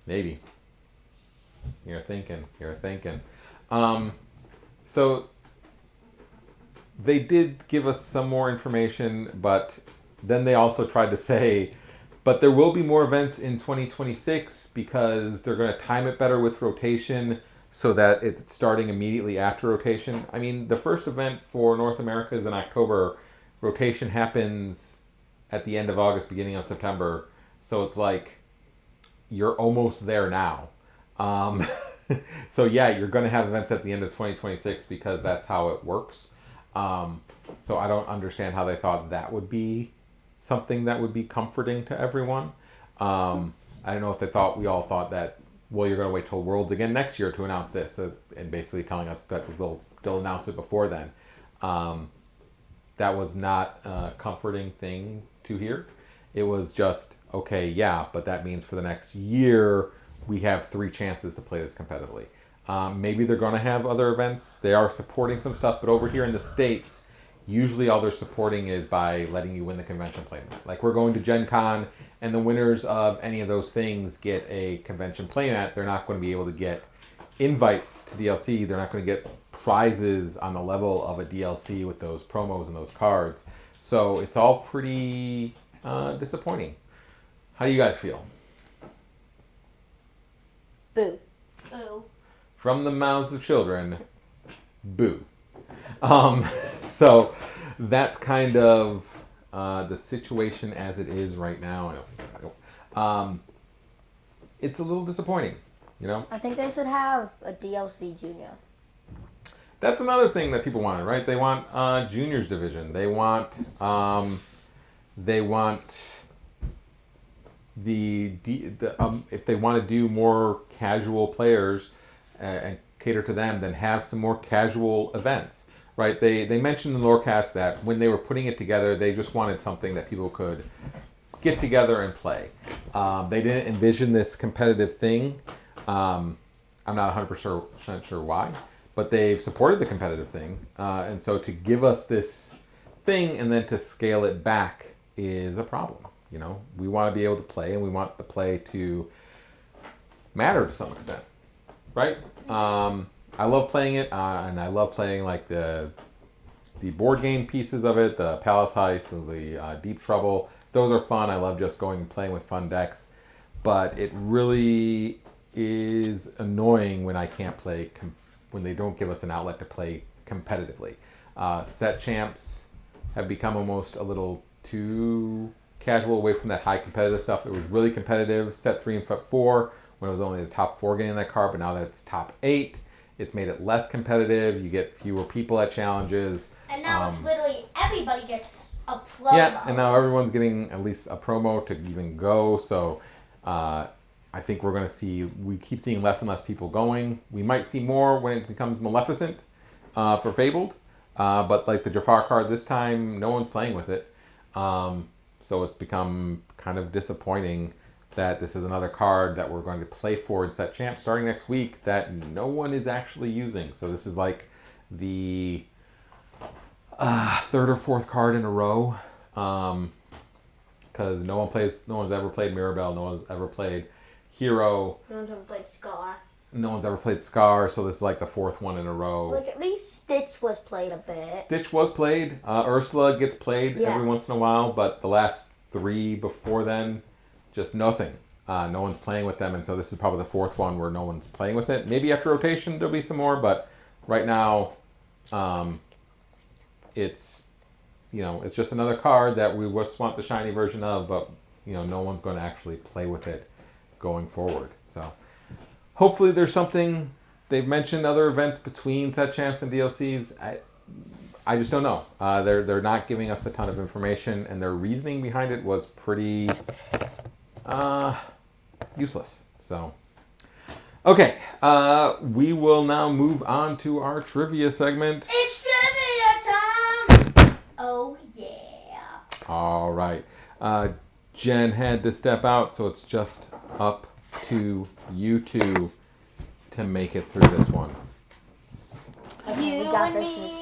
Maybe. You're thinking. So they did give us some more information, but then they also tried to say, but there will be more events in 2026 because they're going to time it better with rotation so that it's starting immediately after rotation. I mean, the first event for North America is in October. Rotation happens at the end of August, beginning of September. So it's like you're almost there now. So yeah, you're going to have events at the end of 2026 because that's how it works. So I don't understand how they thought that would be something that would be comforting to everyone. I don't know if we all thought that, well, you're going to wait till Worlds again next year to announce this, and basically telling us that they'll announce it before then. That was not a comforting thing to hear. It was just, okay, yeah, but that means for the next year, we have 3 chances to play this competitively. Maybe they're going to have other events. They are supporting some stuff, but over here in the States, usually all they're supporting is by letting you win the convention playmat. Like, we're going to Gen Con, and the winners of any of those things get a convention playmat. They're not going to be able to get invites to DLC. They're not going to get prizes on the level of a DLC with those promos and those cards. So it's all pretty disappointing. How do you guys feel? Boo. Boo. From the mouths of children, boo. So that's kind of the situation as it is right now. It's a little disappointing, you know? I think they should have a DLC Junior. That's another thing that people wanted, right? They want juniors division. They want if they want to do more casual players and cater to them, then have some more casual events, right? They mentioned in the Lorecast that when they were putting it together, they just wanted something that people could get together and play. They didn't envision this competitive thing. I'm not 100% sure why, but they've supported the competitive thing. And so to give us this thing and then to scale it back is a problem. You know, we want to be able to play, and we want the play to matter to some extent, right? I love playing it, and I love playing like the board game pieces of it, the Palace Heist and the Deep Trouble. Those are fun. I love just going and playing with fun decks, but it really is annoying when I can't play when they don't give us an outlet to play competitively. Set champs have become almost a little too casual away from that high competitive stuff. It was really competitive set 3 and set 4 when it was only the top 4 getting that card, but now that it's top 8, it's made it less competitive. You get fewer people at challenges. And now it's literally everybody gets a promo. Yeah, and now everyone's getting at least a promo to even go. So I think we're going to see, we keep seeing less and less people going. We might see more when it becomes Maleficent for Fabled. But like the Jafar card this time, no one's playing with it. So it's become kind of disappointing that this is another card that we're going to play for in set champ starting next week that no one is actually using. So this is like the third or fourth card in a row, because no one's ever played Mirabelle, no one's ever played Hero, No one's ever played Scar. no one's ever played Scar, so this is like the fourth one in a row. Like, at least Stitch was played a bit. Stitch was played. Ursula gets played every once in a while, but the last 3 before then, just nothing. No one's playing with them, and so this is probably the fourth one where no one's playing with it. Maybe after rotation there'll be some more, but right now, it's it's just another card that we just want the shiny version of, but no one's going to actually play with it going forward. So hopefully there's something. They've mentioned other events between set champs and DLCs. I just don't know. They're not giving us a ton of information, and their reasoning behind it was pretty useless. So, okay, we will now move on to our trivia segment. It's trivia time! Oh, yeah. All right. Jen had to step out, so it's just up to you two to make it through this one. Okay, You we got and this. me.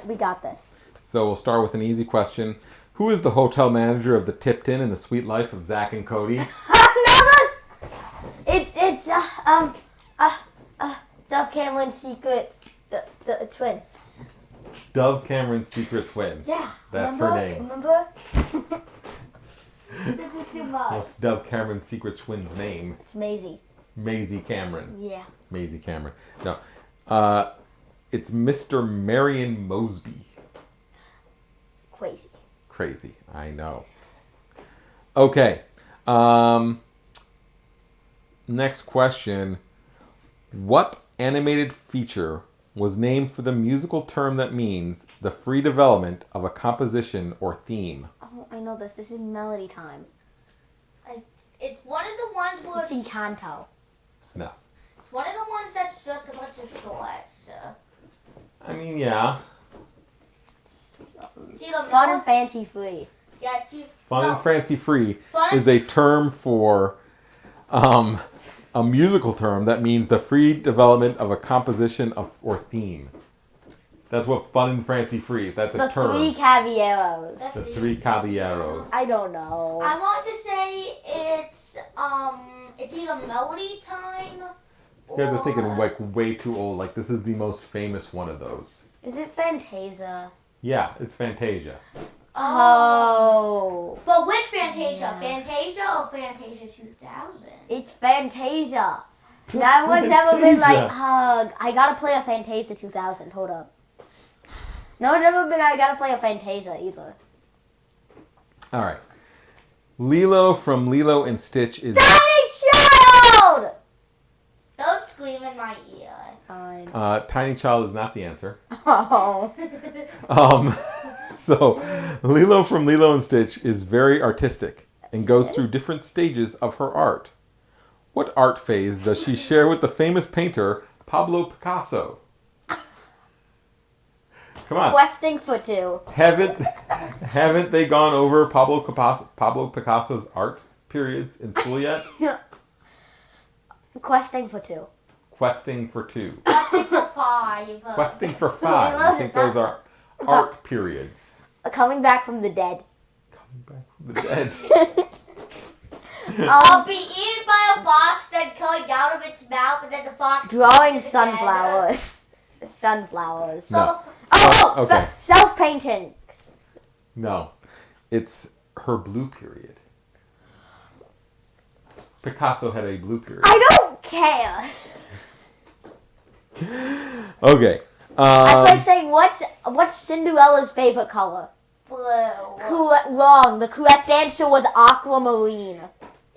We got this. So we'll start with an easy question. Who is the hotel manager of the Tipton in the Sweet Life of Zach and Cody? It's Dove Cameron's secret, the twin. Dove Cameron's secret twin. Yeah. That's her name. Remember? This is too much. What's Dove Cameron's secret twin's name? It's Maisie. Maisie Cameron. Yeah. Maisie Cameron. No. It's Mr. Marion Mosby. Crazy. Crazy. I know. Okay. Next question. What animated feature was named for the musical term that means the free development of a composition or theme? Oh, I know this. This is Melody Time. It's one of the ones where It's Encanto. No. one of the ones that's just a bunch of shorts. I mean, yeah. It's either Fun and fancy free. Yeah, it's Fun and fancy free Fun is a term for a musical term that means the free development of a composition or theme. That's what fun and fancy free. That's The a term. Three Caballeros. That's The Three Caballeros. I don't know. I want to say it's either Melody Time. You guys are thinking or- like way too old. Like this is the most famous one of those. Is it Fantasia? Yeah, it's Fantasia. Oh. But which Fantasia? Yeah. Fantasia or Fantasia 2000? It's Fantasia. No one's ever been like, Fantasia. I gotta play a Fantasia 2000. Hold up. No one's ever been, I gotta play a Fantasia either. All right. Lilo from Lilo and Stitch is Tiny Child! Don't scream in my ear. Fine. Tiny Child is not the answer. Oh. So Lilo from Lilo and Stitch is very artistic and goes through different stages of her art. What art phase does she share with the famous painter Pablo Picasso? Come on. Questing for 2. Haven't they gone over Pablo Picasso's art periods in school yet? Questing for 2. Questing for 2. Questing for 5. Questing for 5. I think those are art periods. Coming back from the dead. Coming back from the dead. I'll be eaten by a fox, then coming out of its mouth, and then the fox... Drawing goes to the sunflowers. Sunflowers. No. Oh, Okay. Self-paintings. No. It's her blue period. Picasso had a blue period. I don't care. Okay. That's like saying what's Cinderella's favorite color? Blue. Wrong. The correct answer was aquamarine.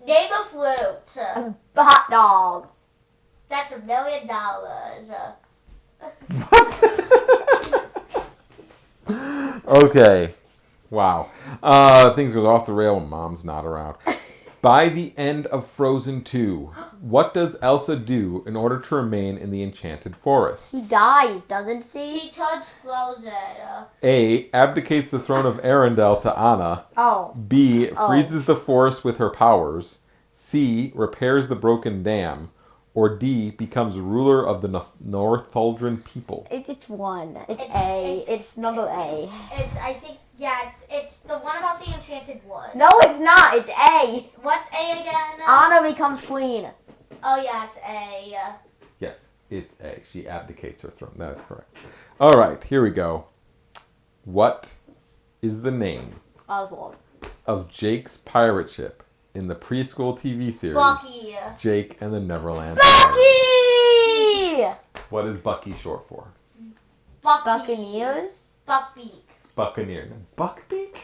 Name a fruit. A hot dog. That's $1 million. Okay. Wow. Things goes off the rail when Mom's not around. By the end of Frozen 2, what does Elsa do in order to remain in the Enchanted Forest? She dies, doesn't she? She turns frozen. A. Abdicates the throne of Arendelle to Anna. Oh. B. Freezes the forest with her powers. C. Repairs the broken dam. Or D. Becomes ruler of the Northuldran people. It's one. It's A. It's number A. I think, it's the one about the enchanted wood. No, it's not. It's A. What's A again? Anna becomes queen. Oh, yeah, it's A. Yes, it's A. She abdicates her throne. That is correct. All right, here we go. What is the name Oswald. of Jake's pirate ship in the preschool TV series Bucky. Jake and the Neverland Bucky! Pirates? What is Bucky short for? Bucky. Buccaneers? Buckbeak. Buccaneer. Buckbeak?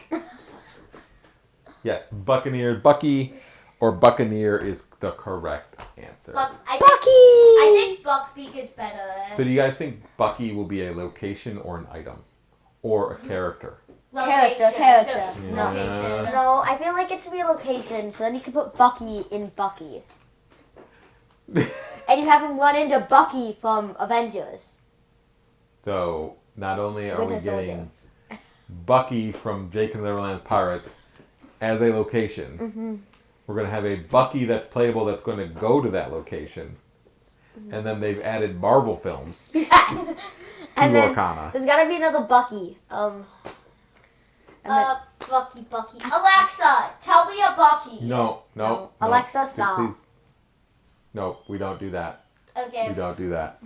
Yes, Buccaneer. Bucky or Buccaneer is the correct answer. I think Buckbeak is better. So do you guys think Bucky will be a location or an item? Or a character? Character. Yeah. No, I feel like it should be a location, so then you can put Bucky in Bucky. And you have him run into Bucky from Avengers. So not only are we Winter Soldier. getting Bucky from Jake and the Neverland Pirates as a location, we're going to have a Bucky that's playable that's going to go to that location. And then they've added Marvel films to And then Lorcana. there's gotta be another Bucky. Bucky. Alexa, tell me a Bucky. No. Alexa, stop. Please. No, we don't do that. Okay. We don't do that.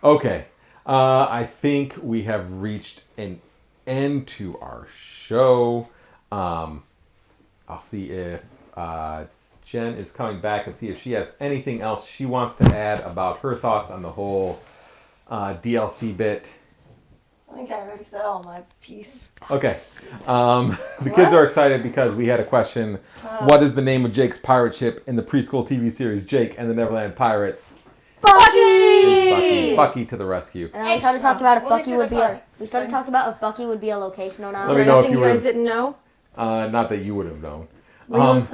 Okay. I think we have reached an end to our show. I'll see if Jen is coming back and see if she has anything else she wants to add about her thoughts on the whole DLC bit. I think I already said all my piece. Okay. The kids are excited because we had a question. What is the name of Jake's pirate ship in the preschool TV series Jake and the Neverland Pirates? Bucky! Bucky to the rescue. And we started talking about if Let me Bucky see would the be card. we started talking about if Bucky would be a location or not. Let me know if Nothing you you guys would. didn't know? Not that you would have known. There was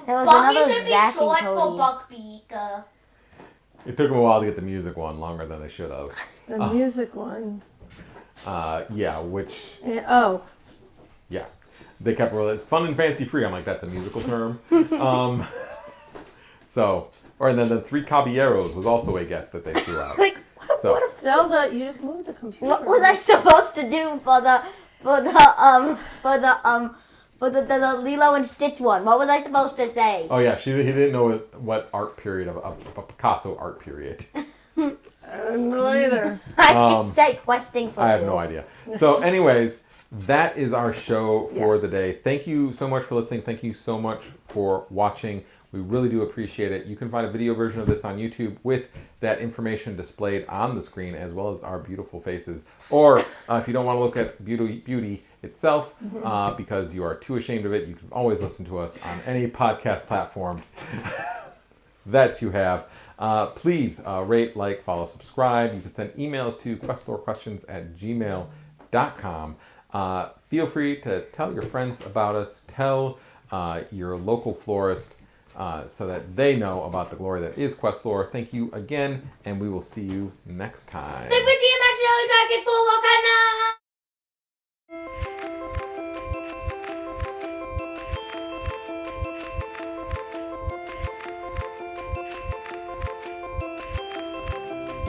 There was Bucky another should be Zach short and for Cody. Buckbeak. It took them a while to get the music one, longer than they should have. The music one. Yeah, which, Oh. yeah. They kept rolling. Fun and fancy free. I'm like, that's a musical term. And then the Three Caballeros was also a guess that they threw out. Like, So, what if Zelda, you just moved the computer. what was I supposed to do for the Lilo and Stitch one? What was I supposed to say? oh yeah, he didn't know what art period of a Picasso art period. I don't know either. I just said questing for I have two. no idea. So, anyways, that is our show for Yes. the day. Thank you so much for listening. Thank you so much for watching. We really do appreciate it. You can find a video version of this on YouTube with that information displayed on the screen, as well as our beautiful faces. Or if you don't want to look at beauty itself, because you are too ashamed of it, you can always listen to us on any podcast platform that you have. Please rate, like, follow, subscribe. You can send emails to questlorequestions@gmail.com. Feel free to tell your friends about us. Tell your local florist so that they know about the glory that is QuestLore. Thank you again, and we will see you next time. Big with the imaginary dragon full of